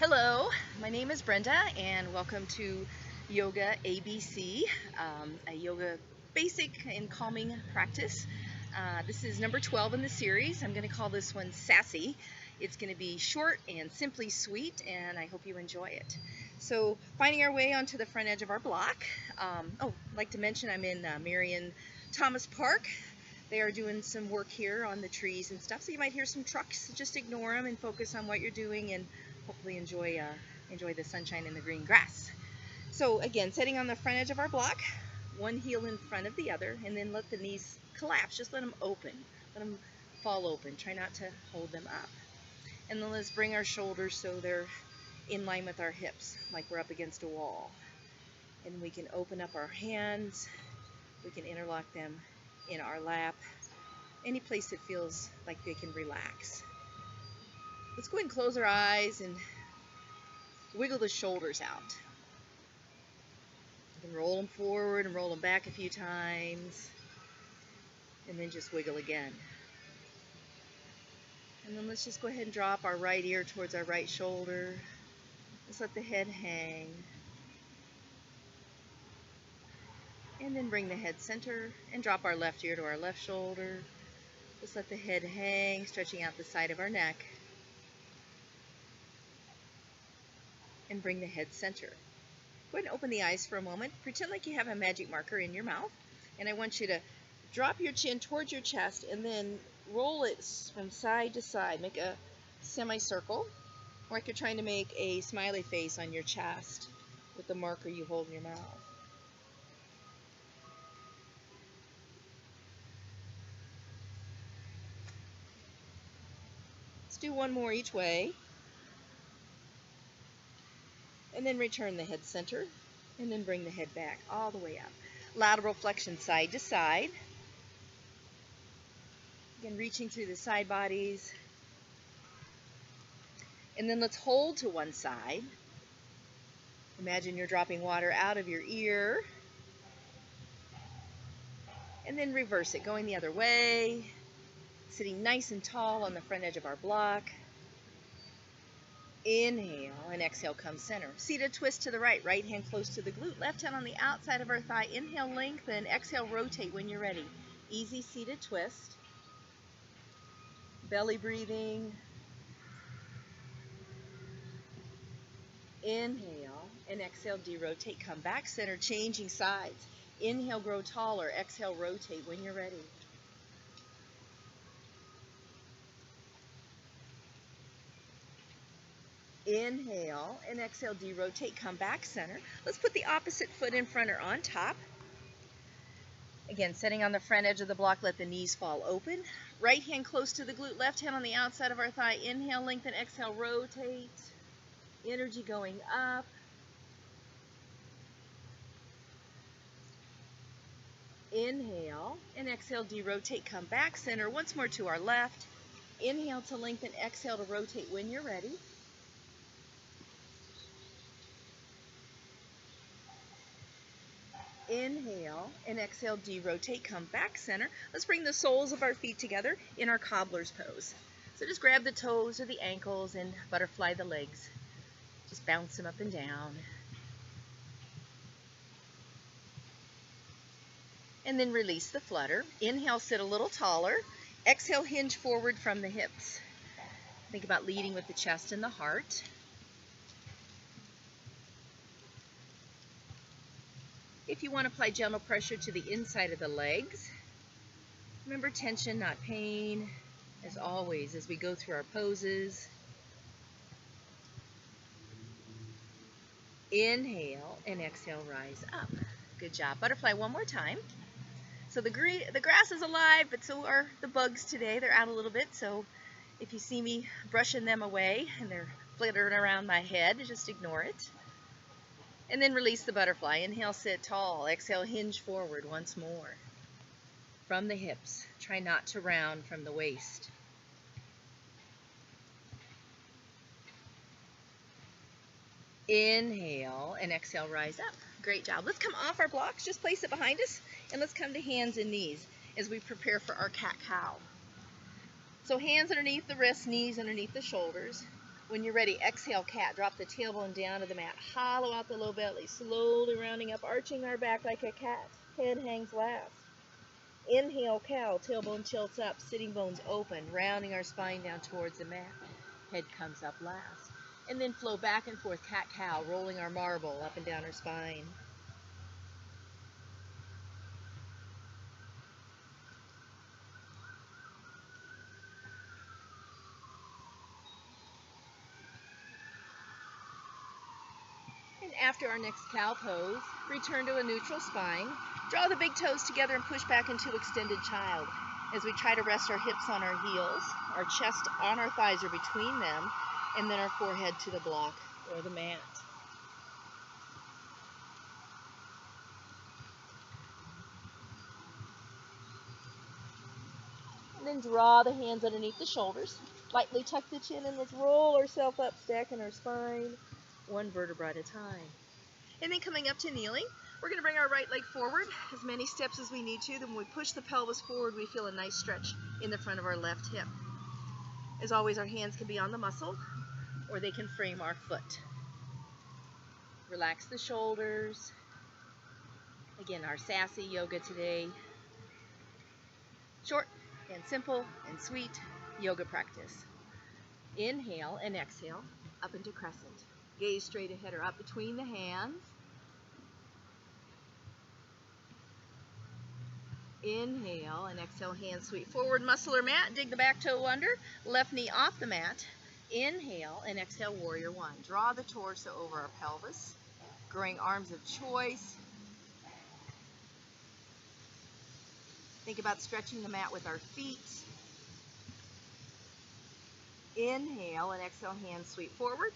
Hello, my name is Brenda and welcome to Yoga ABC, a yoga basic and calming practice. This is number 12 in the series. I'm going to call this one SASSY. It's going to be short and simply sweet, and I hope you enjoy it. So finding our way onto the front edge of our block. I'd like to mention I'm in Marion Thomas Park. They are doing some work here on the trees and stuff, so you might hear some trucks. Just ignore them and focus on what you're doing and hopefully enjoy the sunshine and the green grass. So again, sitting on the front edge of our block, one heel in front of the other, and then let the knees collapse. Just let them open. Let them fall open. Try not to hold them up. And then let's bring our shoulders so they're in line with our hips, like we're up against a wall. And we can open up our hands. We can interlock them in our lap, any place that feels like they can relax. Let's go ahead and close our eyes and wiggle the shoulders out. You can roll them forward and roll them back a few times, and then just wiggle again. And then let's just go ahead and drop our right ear towards our right shoulder. Just let the head hang. And then bring the head center and drop our left ear to our left shoulder. Just let the head hang, stretching out the side of our neck. And bring the head center. Go ahead and open the eyes for a moment. Pretend like you have a magic marker in your mouth. And I want you to drop your chin towards your chest and then roll it from side to side. Make a semicircle, like you're trying to make a smiley face on your chest with the marker you hold in your mouth. Let's do one more each way. And then return the head center, and then bring the head back all the way up. Lateral flexion side to side. Again, reaching through the side bodies. And then let's hold to one side. Imagine you're dropping water out of your ear. And then reverse it, going the other way. Sitting nice and tall on the front edge of our block. Inhale and exhale, come center. Seated twist to the right, right hand close to the glute, left hand on the outside of our thigh. Inhale, lengthen, exhale, rotate when you're ready. Easy seated twist. Belly breathing. Inhale and exhale, derotate, come back center, changing sides. Inhale, grow taller, exhale, rotate when you're ready. Inhale and exhale, derotate, come back center. Let's put the opposite foot in front or on top. Again, sitting on the front edge of the block, let the knees fall open. Right hand close to the glute, left hand on the outside of our thigh. Inhale, lengthen, exhale, rotate. Energy going up. Inhale and exhale, derotate, come back center. Once more to our left. Inhale to lengthen, exhale to rotate when you're ready. Inhale and exhale, derotate, come back center. Let's bring the soles of our feet together in our cobbler's pose. So just grab the toes or the ankles and butterfly the legs. Just bounce them up and down. And then release the flutter. Inhale, sit a little taller. Exhale, hinge forward from the hips. Think about leading with the chest and the heart. If you want to apply gentle pressure to the inside of the legs, remember tension, not pain, as always, as we go through our poses. Inhale and exhale, rise up. Good job. Butterfly one more time. So the grass is alive, but so are the bugs today. They're out a little bit, so if you see me brushing them away and they're flittering around my head, just ignore it. And then release the butterfly. Inhale, sit tall. Exhale, hinge forward once more. From the hips. Try not to round from the waist. Inhale and exhale, rise up. Great job. Let's come off our blocks. Just place it behind us. And let's come to hands and knees as we prepare for our cat-cow. So hands underneath the wrists, knees underneath the shoulders. When you're ready, exhale, cat. Drop the tailbone down to the mat. Hollow out the low belly, slowly rounding up, arching our back like a cat. Head hangs last. Inhale, cow. Tailbone tilts up, sitting bones open, rounding our spine down towards the mat. Head comes up last. And then flow back and forth, cat, cow, rolling our marble up and down our spine. And after our next cow pose, return to a neutral spine. Draw the big toes together and push back into extended child. As we try to rest our hips on our heels, our chest on our thighs or between them, and then our forehead to the block or the mat. And then draw the hands underneath the shoulders. Lightly tuck the chin and let's roll ourselves up, stacking our spine, one vertebra at a time. And then coming up to kneeling, we're going to bring our right leg forward as many steps as we need to. Then when we push the pelvis forward, we feel a nice stretch in the front of our left hip. As always, our hands can be on the muscle or they can frame our foot. Relax the shoulders. Again, our SASSY yoga today. Short and simple and sweet yoga practice. Inhale and exhale up into crescent. Gaze straight ahead or up between the hands. Inhale and exhale, hands sweep forward, muscle or mat. Dig the back toe under, left knee off the mat. Inhale and exhale, warrior one. Draw the torso over our pelvis, growing arms of choice. Think about stretching the mat with our feet. Inhale and exhale, hands sweep forward,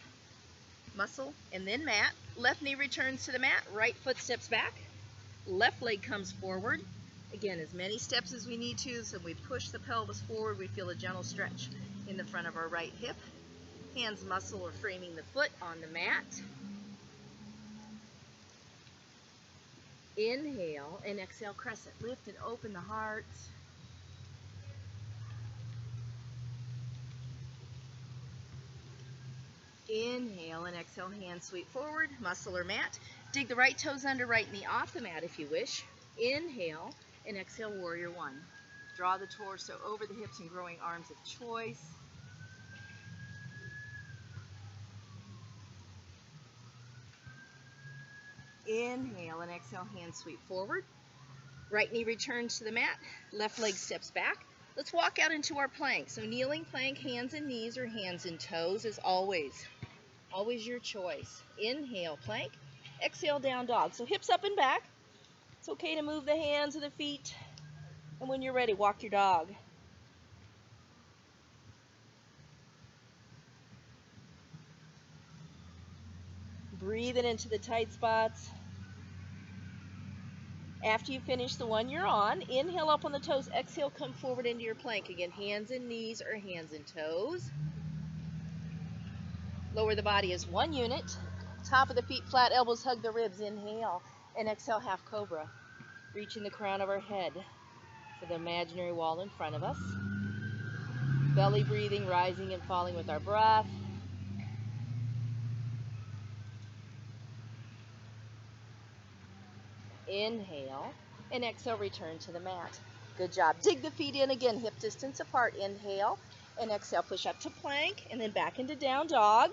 muscle, and then mat. Left knee returns to the mat, right foot steps back, left leg comes forward. Again, as many steps as we need to, so we push the pelvis forward, we feel a gentle stretch in the front of our right hip. Hands muscle or framing the foot on the mat. Inhale and exhale, crescent. Lift and open the heart. Inhale and exhale, hands sweep forward, muscle or mat. Dig the right toes under, right knee off the mat if you wish. Inhale and exhale, warrior one. Draw the torso over the hips and growing arms of choice. Inhale and exhale, hands sweep forward. Right knee returns to the mat, left leg steps back. Let's walk out into our plank. So kneeling plank, hands and knees or hands and toes is always your choice. Inhale, plank. Exhale, down dog. So hips up and back. It's okay to move the hands or the feet. And when you're ready, walk your dog. Breathe it into the tight spots. After you finish the one you're on, inhale up on the toes. Exhale, come forward into your plank. Again, hands and knees or hands and toes. Lower the body as one unit. Top of the feet flat, elbows hug the ribs. Inhale and exhale, half cobra. Reaching the crown of our head to the imaginary wall in front of us. Belly breathing, rising and falling with our breath. Inhale and exhale, return to the mat. Good job. Dig the feet in again, hip distance apart. Inhale and exhale, push up to plank and then back into down dog.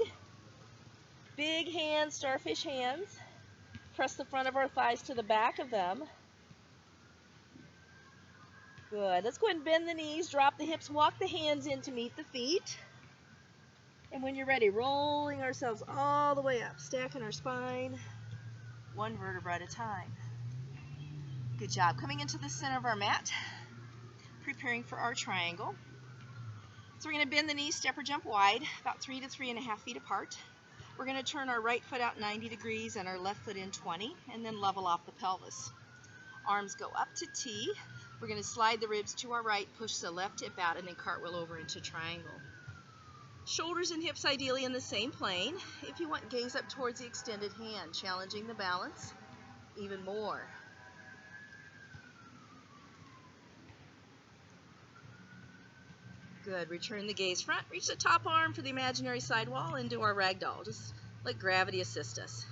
Big hands, starfish hands. Press the front of our thighs to the back of them. Good. Let's go ahead and bend the knees, drop the hips, walk the hands in to meet the feet. And when you're ready, rolling ourselves all the way up, stacking our spine, one vertebra at a time. Good job. Coming into the center of our mat, preparing for our triangle. So we're going to bend the knees, step or jump wide, about 3 to 3.5 feet apart. We're going to turn our right foot out 90 degrees and our left foot in 20, and then level off the pelvis. Arms go up to T. We're going to slide the ribs to our right, push the left hip out, and then cartwheel over into triangle. Shoulders and hips ideally in the same plane. If you want, gaze up towards the extended hand, challenging the balance even more. Good. Return the gaze front. Reach the top arm for the imaginary sidewall into our ragdoll. Just let gravity assist us.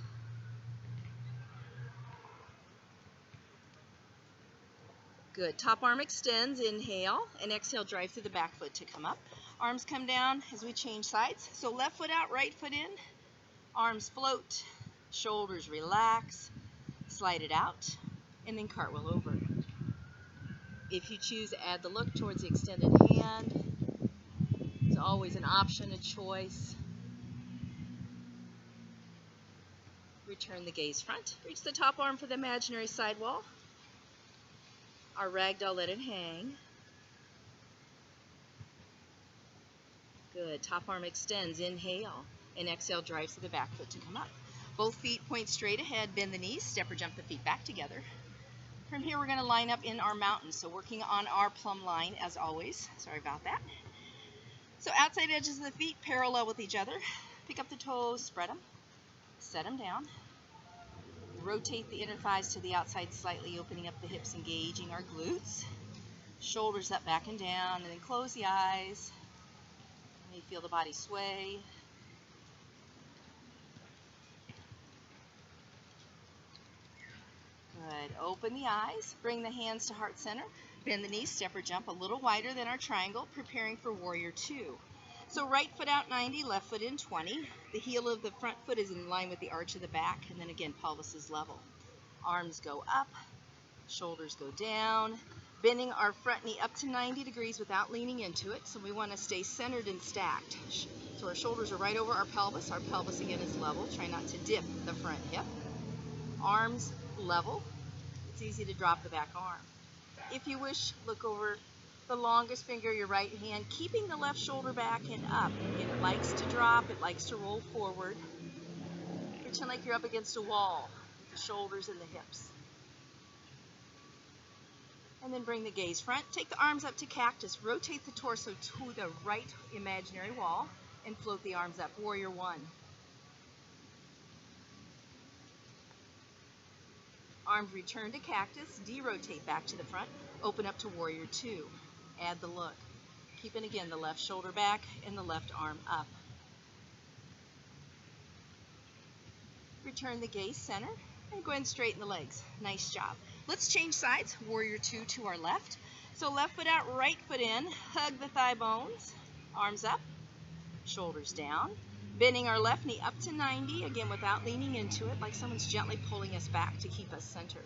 Good. Top arm extends. Inhale. And exhale, drive through the back foot to come up. Arms come down as we change sides. So left foot out, right foot in. Arms float. Shoulders relax. Slide it out. And then cartwheel over. If you choose to add the look towards the extended hand, it's always an option, a choice. Return the gaze front. Reach the top arm for the imaginary sidewall. Our ragdoll, let it hang. Good. Top arm extends. Inhale. And exhale, drive through the back foot to come up. Both feet point straight ahead. Bend the knees. Step or jump the feet back together. From here, we're going to line up in our mountain. So working on our plumb line as always. Sorry about that. So outside edges of the feet parallel with each other. Pick up the toes, spread them, set them down. Rotate the inner thighs to the outside slightly, opening up the hips, engaging our glutes. Shoulders up, back and down, and then close the eyes. And you feel the body sway. Good. Open the eyes. Bring the hands to heart center. Bend the knees, step or jump a little wider than our triangle, preparing for warrior two. So right foot out 90, left foot in 20. The heel of the front foot is in line with the arch of the back, and then again, pelvis is level. Arms go up, shoulders go down, bending our front knee up to 90 degrees without leaning into it. So we want to stay centered and stacked. So our shoulders are right over our pelvis. Our pelvis again is level. Try not to dip the front hip. Arms level. It's easy to drop the back arm. If you wish, look over the longest finger of your right hand, keeping the left shoulder back and up. Again, it likes to drop, it likes to roll forward. Pretend like you're up against a wall with the shoulders and the hips. And then bring the gaze front. Take the arms up to cactus. Rotate the torso to the right imaginary wall and float the arms up. Warrior one. Arms return to cactus, derotate back to the front, open up to warrior two. Add the look. Keeping again the left shoulder back and the left arm up. Return the gaze center and go ahead and straighten the legs. Nice job. Let's change sides. Warrior two to our left. So left foot out, right foot in. Hug the thigh bones. Arms up, shoulders down. Bending our left knee up to 90, again without leaning into it, like someone's gently pulling us back to keep us centered.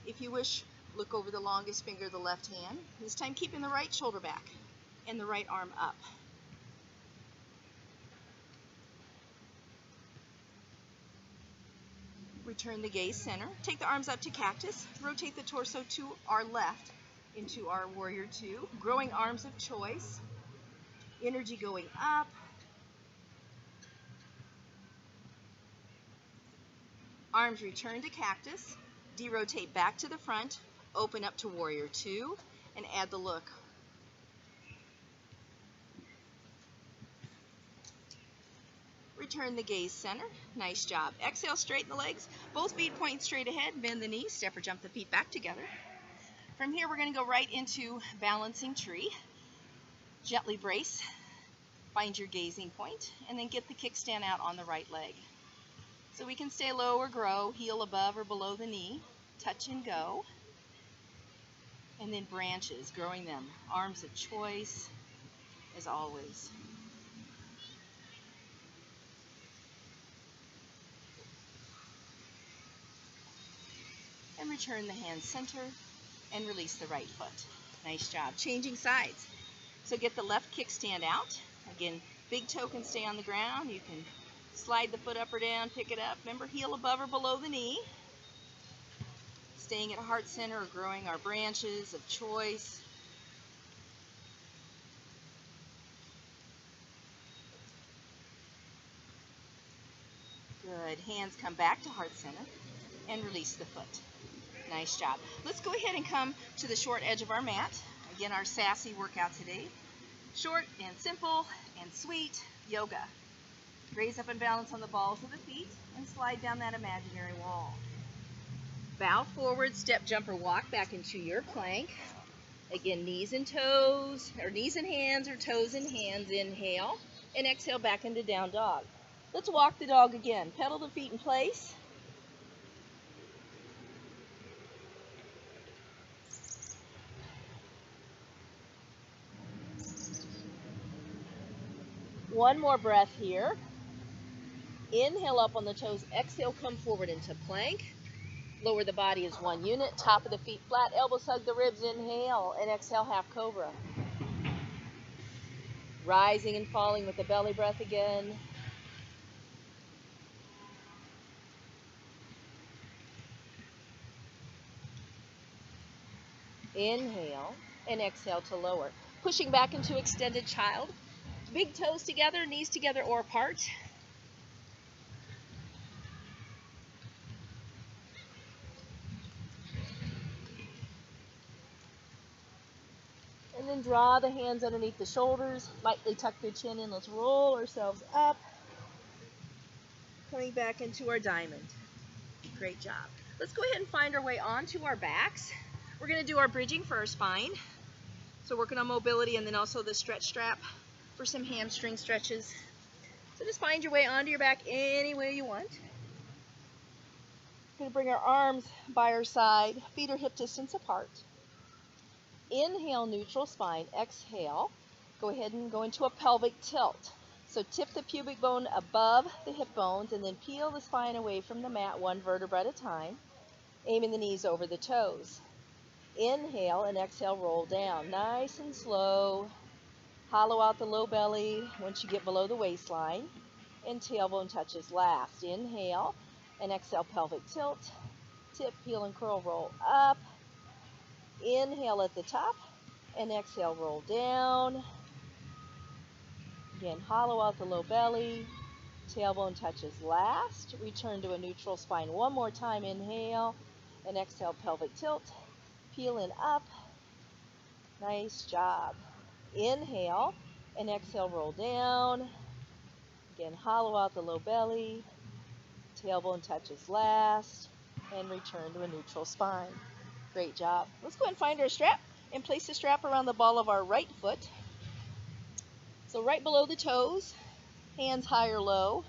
If you wish, look over the longest finger of the left hand, this time keeping the right shoulder back and the right arm up. Return the gaze center. Take the arms up to cactus. Rotate the torso to our left into our warrior two. Growing arms of choice. Energy going up. Arms return to cactus, derotate back to the front, open up to warrior two, and add the look. Return the gaze center. Nice job. Exhale, straighten the legs. Both feet point straight ahead. Bend the knees, step or jump the feet back together. From here, we're going to go right into balancing tree. Gently brace. Find your gazing point, and then get the kickstand out on the right leg. So we can stay low or grow, heel above or below the knee, touch and go. And then branches, growing them. Arms of choice, as always. And return the hands center and release the right foot. Nice job. Changing sides. So get the left kickstand out. Again, big toe can stay on the ground. You can slide the foot up or down, pick it up. Remember, heel above or below the knee. Staying at heart center or growing our branches of choice. Good. Hands come back to heart center and release the foot. Nice job. Let's go ahead and come to the short edge of our mat. Again, our SASSY workout today. Short and simple and sweet yoga. Raise up and balance on the balls of the feet and slide down that imaginary wall. Bow forward, step, jump, or walk back into your plank. Again, knees and toes, or knees and hands, or toes and hands. Inhale, and exhale back into down dog. Let's walk the dog again. Pedal the feet in place. One more breath here. Inhale up on the toes. Exhale, come forward into plank. Lower the body as one unit. Top of the feet flat. Elbows hug the ribs. Inhale, and exhale, half cobra. Rising and falling with the belly breath again. Inhale, and exhale to lower. Pushing back into extended child. Big toes together, knees together or apart. And then draw the hands underneath the shoulders. Lightly tuck the chin in. Let's roll ourselves up. Coming back into our diamond. Great job. Let's go ahead and find our way onto our backs. We're going to do our bridging for our spine. So working on mobility and then also the stretch strap for some hamstring stretches. So just find your way onto your back any way you want. We're going to bring our arms by our side. Feet are hip distance apart. Inhale, neutral spine. Exhale, go ahead and go into a pelvic tilt. So tip the pubic bone above the hip bones and then peel the spine away from the mat one vertebra at a time, aiming the knees over the toes. Inhale and exhale, roll down. Nice and slow. Hollow out the low belly once you get below the waistline. And tailbone touches last. Inhale and exhale, pelvic tilt. Tip, peel, and curl, roll up. Inhale at the top and exhale, roll down. Again, hollow out the low belly. Tailbone touches last. Return to a neutral spine one more time. Inhale and exhale, pelvic tilt. Peel in up. Nice job. Inhale and exhale, roll down. Again, hollow out the low belly. Tailbone touches last. And return to a neutral spine. Great job. Let's go ahead and find our strap and place the strap around the ball of our right foot. So right below the toes, hands high or low.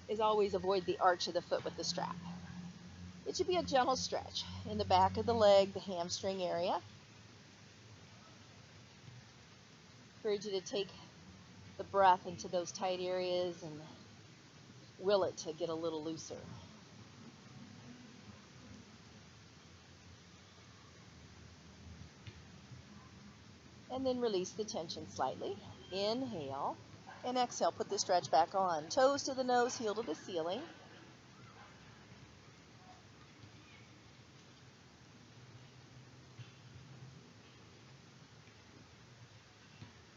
As always, avoid the arch of the foot with the strap. It should be a gentle stretch in the back of the leg, the hamstring area. Encourage you to take the breath into those tight areas and will it to get a little looser. And then release the tension slightly. Inhale and exhale. Put the stretch back on. Toes to the nose, heel to the ceiling.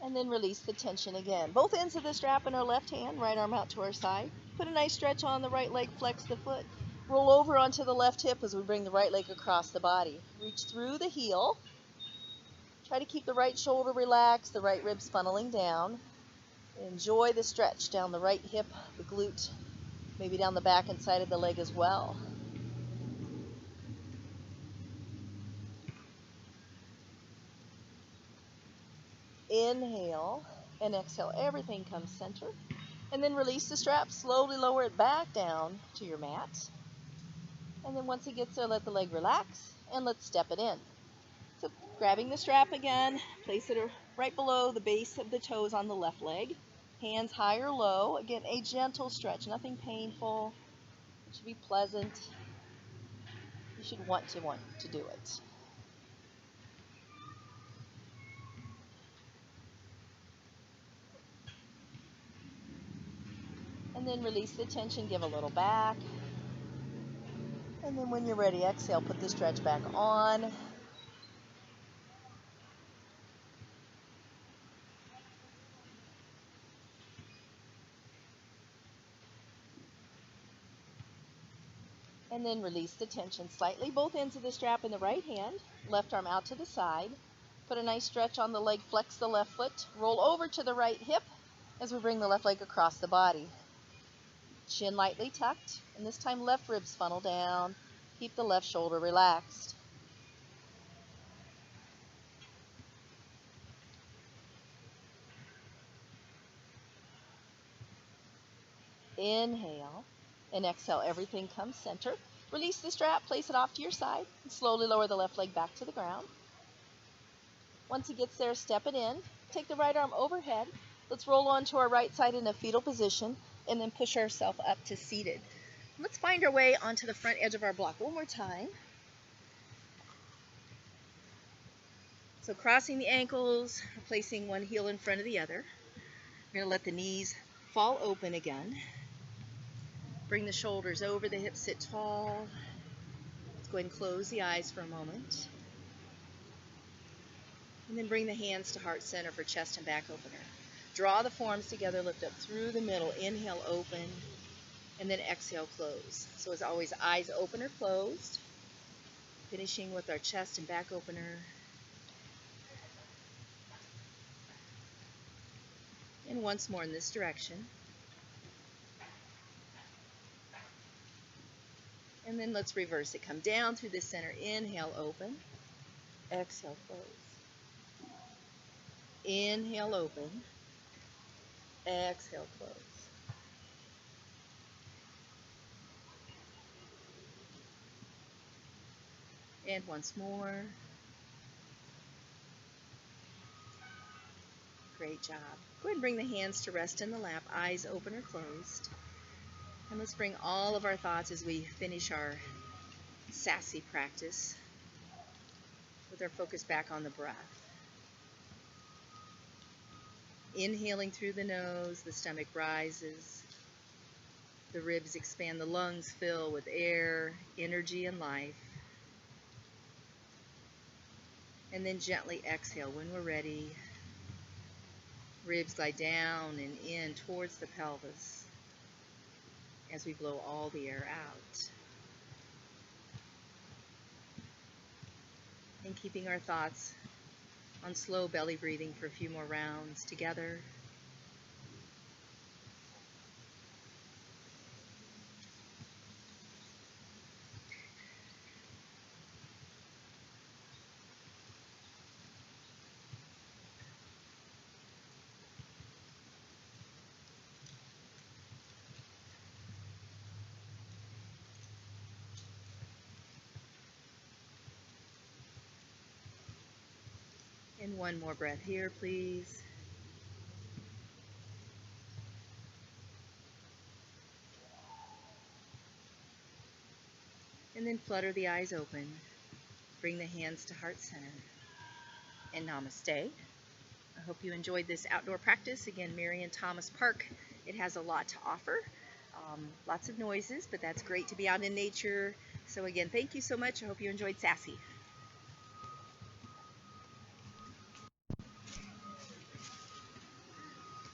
And then release the tension again. Both ends of the strap in our left hand, right arm out to our side. Put a nice stretch on the right leg, flex the foot. Roll over onto the left hip as we bring the right leg across the body. Reach through the heel. Try to keep the right shoulder relaxed, the right ribs funneling down. Enjoy the stretch down the right hip, the glute, maybe down the back and side of the leg as well. Inhale and exhale. Everything comes center. And then release the strap. Slowly lower it back down to your mat. And then once it gets there, let the leg relax and let's step it in. So grabbing the strap again, place it right below the base of the toes on the left leg. Hands high or low. Again, a gentle stretch, nothing painful. It should be pleasant. You should want to do it. And then release the tension, give a little back. And then when you're ready, exhale, put the stretch back on. And then release the tension slightly. Both ends of the strap in the right hand. Left arm out to the side. Put a nice stretch on the leg. Flex the left foot. Roll over to the right hip as we bring the left leg across the body. Chin lightly tucked. And this time left ribs funnel down. Keep the left shoulder relaxed. Inhale and exhale. Everything comes center. Release the strap, place it off to your side, and slowly lower the left leg back to the ground. Once it gets there, step it in. Take the right arm overhead. Let's roll onto our right side in a fetal position and then push ourselves up to seated. Let's find our way onto the front edge of our block one more time. So crossing the ankles, placing one heel in front of the other. We're going to let the knees fall open again. Bring the shoulders over the hips, sit tall. Let's go ahead and close the eyes for a moment. And then bring the hands to heart center for chest and back opener. Draw the forearms together, lift up through the middle. Inhale, open, and then exhale, close. So as always, eyes open or closed. Finishing with our chest and back opener. And once more in this direction. And then let's reverse it. Come down through the center. Inhale, open. Exhale, close. Inhale, open. Exhale, close. And once more. Great job. Go ahead and bring the hands to rest in the lap, eyes open or closed. And let's bring all of our thoughts as we finish our SASSY practice with our focus back on the breath. Inhaling through the nose, the stomach rises, the ribs expand, the lungs fill with air, energy, and life. And then gently exhale when we're ready. Ribs glide down and in towards the pelvis as we blow all the air out. And keeping our thoughts on slow belly breathing for a few more rounds together. And one more breath here, please. And then flutter the eyes open. Bring the hands to heart center. And Namaste. I hope you enjoyed this outdoor practice. Again, Marion Thomas Park. It has a lot to offer. Lots of noises, but that's great to be out in nature. So again, thank you so much. I hope you enjoyed SASSY.